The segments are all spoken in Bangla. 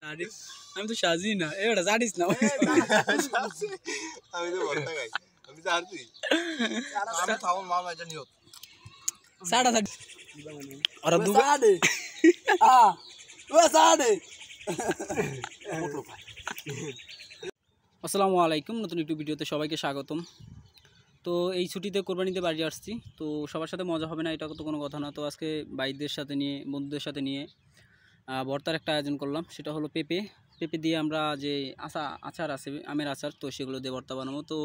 আমি তো সাজি না এবারে জানিস না আমি তো ভর্তা খাই আমি তো হারছি আমি খাবো মামা এটা নিও সাড়া সাড়ি আর দুটো সাড়ে সাড়ে আসসালামু আলাইকুম, নতুন একটু ভিডিওতে সবাইকে স্বাগতম। তো এই ছুটিতে কোরবানিতে বাড়ি আসছি, তো সবার সাথে মজা হবে না এটা তো কোনো কথা না। তো আজকে ভাইদের সাথে নিয়ে বন্ধুদের সাথে নিয়ে ভর্তার একটা আয়োজন করলাম, সেটা হলো পেঁপে দিয়ে আমরা যে আচার আছে আমের আচার, তো সেগুলো দিয়ে ভর্তা বানাবো। তো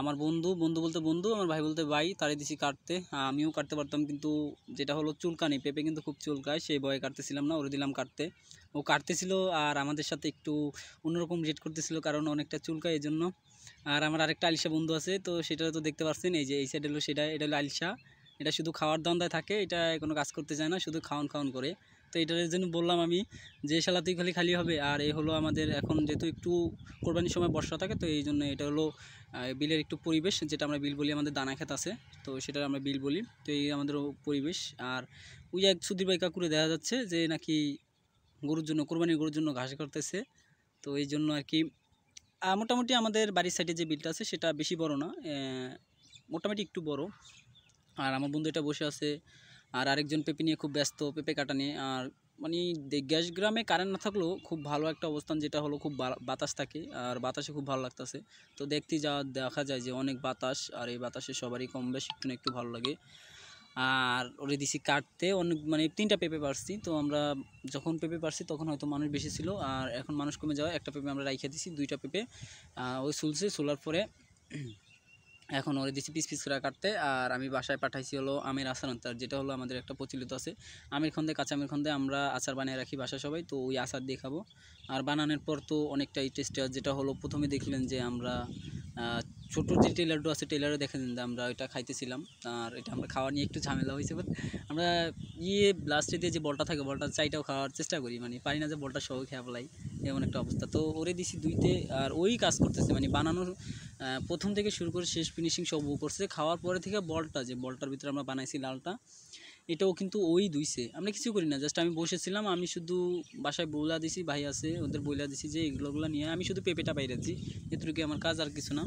আমার বন্ধু বলতে বন্ধু, আমার ভাই বলতে ভাই, তারে দিছি কাটতে। আমিও কাটতে পারতাম, কিন্তু যেটা হলো চুলকানি, পেঁপে কিন্তু খুব চুলকায়, সেই ভয়ে কাটতেছিলাম না, ওরে দিলাম কাটতে। ও কাটতেছিল আর আমাদের সাথে একটু অন্যরকম রেট করতেছিল, কারণ অনেকটা চুলকায় এই জন্য। আর আমার আরেকটা আলিশা বন্ধু আছে, তো সেটা তো দেখতে পাচ্ছেন, এই যে এই সাইড হলো এটা হলো আলিশা। এটা শুধু খাওয়ার ধান্দায় থাকে, এটা কোনো কাজ করতে চায় না, শুধু খাওয়ান করে। তো এটার জন্য বললাম আমি যে শালা তুই খালি হবে। আর এই হলো আমাদের এখন যেহেতু একটু কোরবানির সময় বর্ষা থাকে, তো এই জন্য এটা হলো বিলের একটু পরিবেশ, যেটা আমরা বিল বলি, আমাদের দানা খেত আছে, তো সেটা আমরা বিল বলি। তো এই আমাদের পরিবেশ। আর ওই এক সুধীর ভাই কাকুরে দেখা যাচ্ছে যে নাকি কোরবানির গরুর জন্য ঘাস করতেছে। তো এই জন্য আর কি মোটামুটি আমাদের বাড়ির সাইডে যে বিলটা আছে সেটা বেশি বড় না, মোটামুটি একটু বড়। আর আমার বন্ধু এটা বসে আছে, আর আরেকজন পেঁপে নিয়ে খুব ব্যস্ত, পেঁপে কাটা নিয়ে। আর মানে গ্যাস গ্রামে কারেন্ট না থাকলেও খুব ভালো একটা অবস্থান, যেটা হলো খুব বাতাস থাকে, আর বাতাসে খুব ভালো লাগতেছে। তো দেখা যায় যে অনেক বাতাস, আর এই বাতাসে সবারই কম বেশ একটু না একটু ভালো লাগে। আর ওরে দিছি কাটতে, অনেক মানে 3টা পেঁপে পারছি। তো আমরা যখন পেঁপে পারছি তখন হয়তো মানুষ বেশি ছিল, আর এখন মানুষ কমে যাওয়ায় একটা পেঁপে আমরা রাইখে দিছি, 2টা পেঁপে ওই সোলার পরে এখন ওরে দিচ্ছি পিস করে কাটতে। আর আমি বাসায় পাঠাইছি হলো আমের আচার আনতে, যেটা হলো আমাদের একটা প্রচলিত আছে, আমের খন্দে, কাঁচা আমের খন্দে আমরা আচার বানিয়ে রাখি বাসায় সবাই। তো ওই আচার দিয়ে খাবো। আর বানানোর পর তো অনেকটাই টেস্টি হয়, যেটা হলো প্রথমে দেখলেন যে আমরা ছোটো যে টেলারটা আছে, টেলারে দেখেন যে আমরা ওইটা খাইতেছিলাম। আর এটা আমরা খাওয়া নিয়ে একটু ঝামেলা হয়েছে, বাট আমরা লাস্টে দিয়ে যে বলটা থাকে, বলটা চাইটাও খাওয়ার চেষ্টা করি, মানে পারি না যে বলটা সহ খেয়ে ফেলাই, এমন একটা অবস্থা। তো ওরে দিছি 2তে, আর ওই কাজ করতেছে, মানে বানানোর প্রথম থেকে শুরু করে শেষ ফিনিশিং সব ও করছে। খাওয়ার পরে থেকে বলটার ভিতরে আমরা বানাইছি লালটা, এটাও কিন্তু ওই ধুইছে, আমরা কিছু করি না, জাস্ট আমি বসেছিলাম, আমি শুধু বাসায় বইলা দিছি, ভাই আছে ওদের বইলা দিছি যে এগুলোগুলো নিয়ে, আমি শুধু পেঁপেটা বাইরেছি, এতটুকু আমার কাজ, আর কিছু না।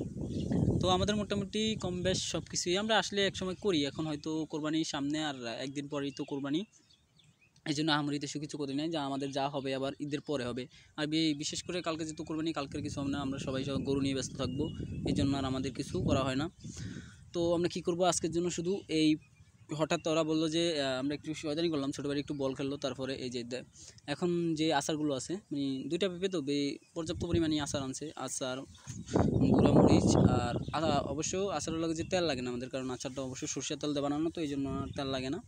তো আমাদের মোটামুটি কম বেশ সব কিছুই আমরা আসলে একসময় করি, এখন হয়তো কোরবানির সামনে আর একদিন পরেই তো কোরবানি, এই জন্য আহামরিতে কিছু করি নাই, যা আমাদের যা হবে আবার ঈদের পরে হবে। আর বিশেষ করে কালকে যেহেতু কোরবানি, কালকের কিছু হবে না, আমরা সবাই গরু নিয়ে ব্যস্ত থাকবো, এই জন্য আর আমাদের কিছু করা হয় না। তো আমরা কি করব আজকের জন্য, শুধু এই হঠাৎ ওরা বললো যে আমরা একটু শয়তানি করলাম, ছোটো বাড়ি একটু বল খেললো, তারপরে এই যে এখন যে আচারগুলো আছে, মানে 2টা পেঁপে তো পর্যাপ্ত পরিমাণে আচার আনছে, আচার, গুঁড়ামরিচ, আর অবশ্য আচারের লাগে যে তেল লাগে না আমাদের, কারণ আচারটা অবশ্যই সরষের তেল দিয়ে বানানো, তো এই জন্য তেল লাগে না।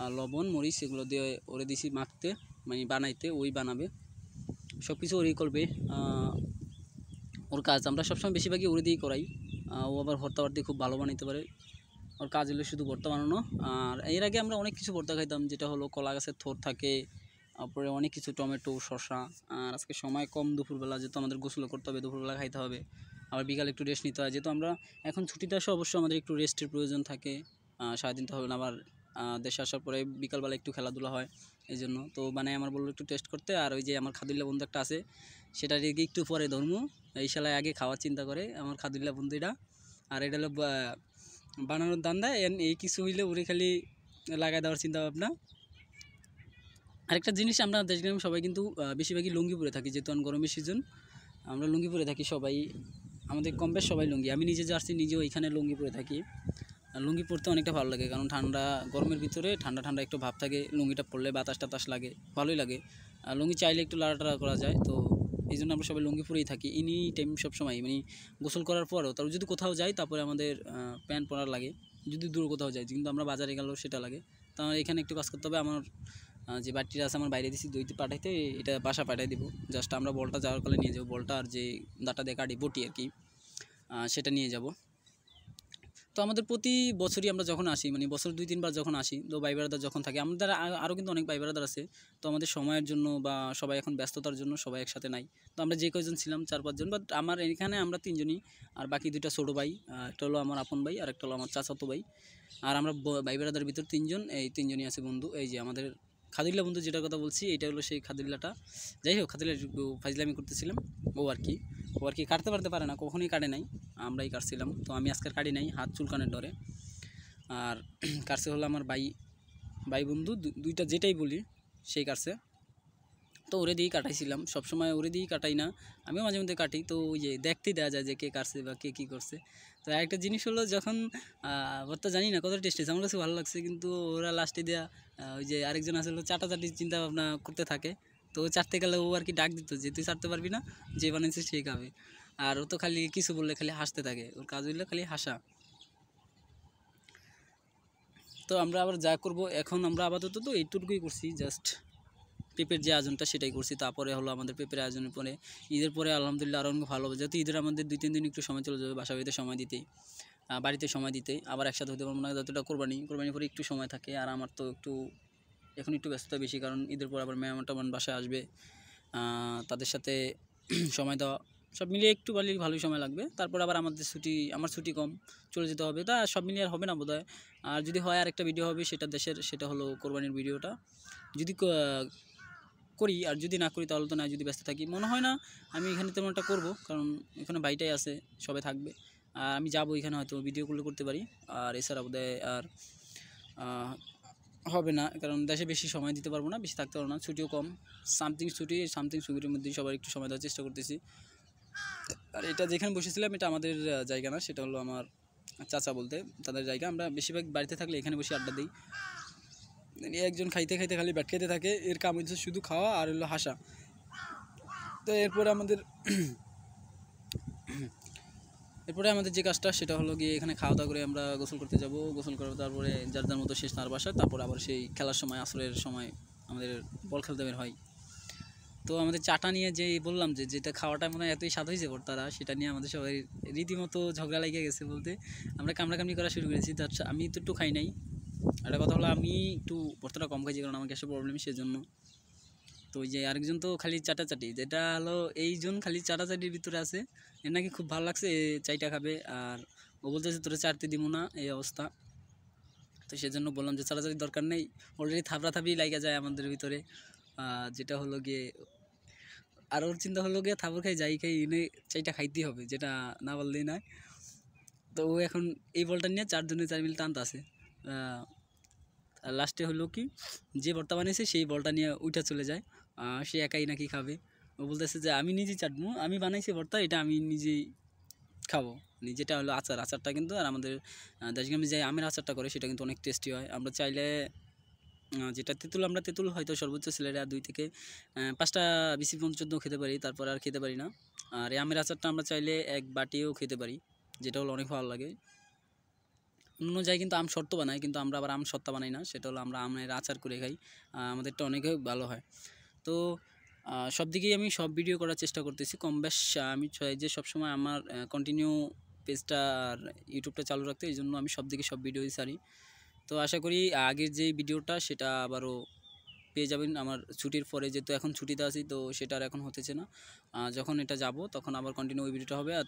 আর লবণ মরিচ এগুলো দিয়ে ওরে দিছি মাখতে, মানে বানাইতে, ওই বানাবে সব কিছু, ওরই করবে ওর কাজ। আমরা সবসময় বেশিরভাগই ওরে দিয়েই করাই। ও আবার ভর্তা খুব ভালো বানাইতে পারে, ওর কাজ হলো শুধু ভর্তা বানানো। আর এর আগে আমরা অনেক কিছু ভর্তা খাইতাম, যেটা হলো কলা গাছের থোর থাকে, তারপরে অনেক কিছু, টমেটো, শসা। আর আজকে সময় কম, দুপুরবেলা যেহেতু আমাদের গোসল করতে হবে, দুপুরবেলা খাইতে হবে, আবার বিকালে একটু রেস্ট নিতে হয়, যেহেতু আমরা এখন ছুটিতে আসে, অবশ্যই আমাদের একটু রেস্টের প্রয়োজন থাকে, সারাদিন তো হবে না, আবার দেশে আসার পরে বিকালবেলা একটু খেলাধুলা হয়, এই জন্য। তো মানে আমার বললো একটু টেস্ট করতে, আর ওই যে আমার খাদুল্লা বন্ধু একটা আছে, সেটা রেগে একটু পরে ধর্ম, এই শালায় আগে খাওয়ার চিন্তা করে আমার খাদুল্লা বন্ধু এটা। আর এটা হলো বানানোর দান্দা, এই কিছু হইলে উড়ে খালি লাগাই দেওয়ার চিন্তা ভাবনা। আরেকটা জিনিস, আমরা দেশগ্রামে সবাই কিন্তু বেশিরভাগই লুঙ্গি পরে থাকি, যেহেতু গরমের সিজন, আমরা লুঙ্গি পরে থাকি সবাই, আমাদের কম বেশ সবাই লুঙ্গি, আমি নিজে জার্সি, নিজেও এখানে লুঙ্গি পরে থাকি। আর লুঙ্গি পরতে অনেকটা ভালো লাগে, কারণ গরমের ভিতরে ঠান্ডা একটু ভাব থাকে, লুঙ্গিটা পরলে বাতাস টাতাস লাগে, ভালোই লাগে। আর লুঙ্গি চাইলে একটু লাড়াটাড়া করা যায়, তো এই জন্য আমরা সবাই লুঙ্গি পরেই থাকি এনি টাইম, সবসময়, মানে গোসল করার পরও। তারপর যদি কোথাও যাই, তারপরে আমাদের প্যান্ট পরার লাগে, যদি দূর কোথাও যাই, কিন্তু আমরা বাজারে গেলেও সেটা লাগে। তো আমার এখানে একটু কাজ করতে হবে, আমার যে বাটিটা আছে আমার বাইরে দিছি দইতে পাঠাইতে, এটা বাসা পাঠাই দিব, জাস্ট আমরা বলটা যাওয়ার কালে নিয়ে যাবো, বলটা আর যে দাঁটা দিয়ে কাটি বটি আর কি, সেটা নিয়ে যাব। তো আমাদের প্রতি বছরই আমরা যখন আসি, মানে বছর 2-3 বার যখন আসি, তো ভাই ব্রাদার যখন থাকে, আমাদের আরও কিন্তু অনেক ভাই ব্রাদার আছে, তো আমাদের সময়ের জন্য বা সবাই এখন ব্যস্ততার জন্য সবাই একসাথে নাই। তো আমরা যে কয়জন ছিলাম 4-5 জন, বাট আমার এখানে আমরা 3 জনই, আর বাকি 2টা ছোটো ভাই, একটা হলো আমার আপন ভাই, আর একটা হলো আমার চাচাতো ভাই। আর আমরা ভাই ব্রাদার ভিতর 3 জন, এই 3 জনই আছে বন্ধু। এই যে আমাদের খাদুল্লা বন্ধু যেটার কথা বলছি এটা হলো সেই খাদুল্লাটা। যাই হোক, খাদুল্লা একটু ফাইজলামি করতেছিলাম। ও আর কি কাটতে পারে না, কখনোই কাটে নাই, আমরাই কাটছিলাম। তো আমি আজকের কাটি নাই হাত চুলকানের ডরে। আর কাটছে হলো আমার ভাই বন্ধু দুইটা, যেটাই বলি সেই কাটছে। তো ওরে দিয়েই কাটাইছিলাম, সবসময় ওরে দিয়েই কাটাই না, আমিও মাঝে মধ্যে কাটি। তো ওই যে দেখতেই দেওয়া যায় যে কে কাটছে বা কে কী করছে। তো একটা জিনিস হলো, যখন ভর্তা জানি না কত টেস্ট হয়েছে, আমার কাছে ভালো লাগছে, কিন্তু ওরা লাস্টে দেওয়া ওই যে আরেকজন আসলে চাটাচাটি চিন্তা ভাবনা করতে থাকে। তো ও চাটতে গেলে ও আর কি ডাক দিত যে তুই চাটতে পারবি না, যে বানিয়েছে সেই খাবে। আর ও তো খালি কিছু বললে খালি হাসতে থাকে, ওর কাজ হইলে খালি হাসা। তো আমরা আবার যা করব এখন, আমরা আপাতত তো এইটুকুই করছি, জাস্ট পেঁপের যে আয়োজনটা সেটাই করছি। তারপরে হলো আমাদের পেঁপের আয়োজনের পরে ঈদের পরে আলহামদুলিল্লাহ আরও অনেক ভালো হবে, যেহেতু ঈদের আমাদের 2-3 দিন একটু সময় চলে যাবে বাসা বাড়িতে সময় দিতেই, বাড়িতে সময় দিতেই। আবার একসাথে হতে পারবো না, যতটা কোরবানি পরে একটু সময় থাকে। আর আমার তো এখন একটু ব্যস্ততা বেশি, কারণ ঈদের পর আবার মেহমান বাসায় আসবে, তাদের সাথে সময় দেওয়া, সব মিলিয়ে একটু ভালোই সময় লাগবে। তারপর আবার আমার ছুটি কম, চলে যেতে হবে। তা সব মিলিয়ে আর হবে না বোধহয়। আর যদি হয় আর একটা ভিডিও হবে সেটা হলো কোরবানির ভিডিওটা, যদি করি। আর যদি না করি তাহলে তো না, যদি ব্যস্ত থাকি মনে হয় না আমি এখানে তেমন একটা করবো, কারণ এখানে বাইটাই আছে, সবাই থাকবে। আর আমি যাবো এখানে, হয়তো ভিডিওগুলো করতে পারি। আর এছাড়া বোধহয় আর হবে না, কারণ দেশে বেশি সময় দিতে পারবো না, বেশি থাকতে পারবো না, ছুটিও কম। সামথিং ছুটির মধ্যেই সবার একটু সময় দেওয়ার চেষ্টা করতেছি। আর এটা যেখানে বসেছিলাম এটা আমাদের জায়গা না, সেটা হলো আমার চাচা বলতে তাদের জায়গা। আমরা বেশিরভাগ বাড়িতে থাকলে এখানে বসে আড্ডা দিই। একজন খাইতে খাইতে খালি ব্যাট খেতে থাকে, এর কাম হচ্ছে শুধু খাওয়া আর হলো হাসা। তো এরপরে আমাদের যে কাজটা সেটা হলো গিয়ে এখানে খাওয়া দাওয়া করে আমরা গোসল করতে যাব। গোসল করে তারপরে যার যার মতো শেষ তার বাসায়, তারপর আবার সেই খেলার সময়, আসরের সময় আমাদের বল খেলতে বের হয়। তো আমাদের চাটা নিয়ে যে বললাম যে যেটা খাওয়াটা মনে হয় এতই স্বাদ হয়েছে তারা, সেটা নিয়ে আমাদের সবাই রীতিমতো ঝগড়া লেগে গেছে বলতে, আমরা কামড়াকামড়ি করা শুরু করেছি। তার আমি তো একটু খাই নাই। একটা কথা হলো, আমি একটু ভর্তাটা কম খাইছি, কারণ আমার গ্যাসের প্রবলেম, সেজন্য। তো ওই যে আরেকজন তো খালি চাটাচাটি, যেটা হলো এইজন খালি চাটাচাটির ভিতরে আছে, এর নাকি খুব ভালো লাগছে, চাইটা খাবে। আর ও বলতেছে তোরা চাটতে দিব না, এই অবস্থা। তো সেজন্য বললাম যে চাটাচাটির দরকার নেই, অলরেডি থাপড়াথাপড়ি লাগা যায় আমাদের ভিতরে, যেটা হলো গিয়ে। আর ওর চিন্তা হলো গিয়ে থাপড় খাই যাই খাই এনে চাইটা খাইতেই হবে, যেটা না বললেই নয়। তো ও এখন এই বলটা নিয়ে 4 মিল টানতে আছে। আর লাস্টে হলো কি, যে ভর্তা বানিয়েছে সেই বলটা নিয়ে উঠে চলে যায়, সে একাই নাকি খাবে। ও বলতেছে যে আমি নিজেই চাটবো, আমি বানাইছি ভর্তা, এটা আমি নিজেই খাবো। যেটা হলো আচারটা কিন্তু, আর আমাদের দেশগ্রামে যে আমের আচারটা করে সেটা কিন্তু অনেক টেস্টি হয়। আমরা চাইলে যেটা আমরা তেঁতুল হয়তো সর্বোচ্চ সিলেটে 2 থেকে 5টা বিসি পর্যন্ত খেতে পারি, তারপর আর খেতে পারি না। আর এই আমের আচারটা আমরা চাইলে 1 বাটিও খেতে পারি, যেটা হলো অনেক ভালো লাগে। অন্য জায়গায় কিন্তু আম শর্ত বানায়, কিন্তু আমরা আবার আম সত্তা বানাই না, সেটা হলো আমরা আমের আচার করে খাই, আমাদেরটা অনেকে ভালো হয়। তো সব দিকেই আমি সব ভিডিও করার চেষ্টা করতেছি কম বেশ। আমি চাই যে সবসময় আমার কন্টিনিউ পেজটা আর ইউটিউবটা চালু রাখতে, এই জন্য আমি সব দিকে সব ভিডিওই ছাড়ি। তো আশা করি আগের যে ভিডিওটা সেটা আবারও পেয়ে যাবেন আমার ছুটির পরে, যেহেতু এখন ছুটিতে আছি তো সেটা আর এখন হতেছে না। যখন এটা যাব তখন আবার কন্টিনিউ ওই ভিডিওটা হবে। আর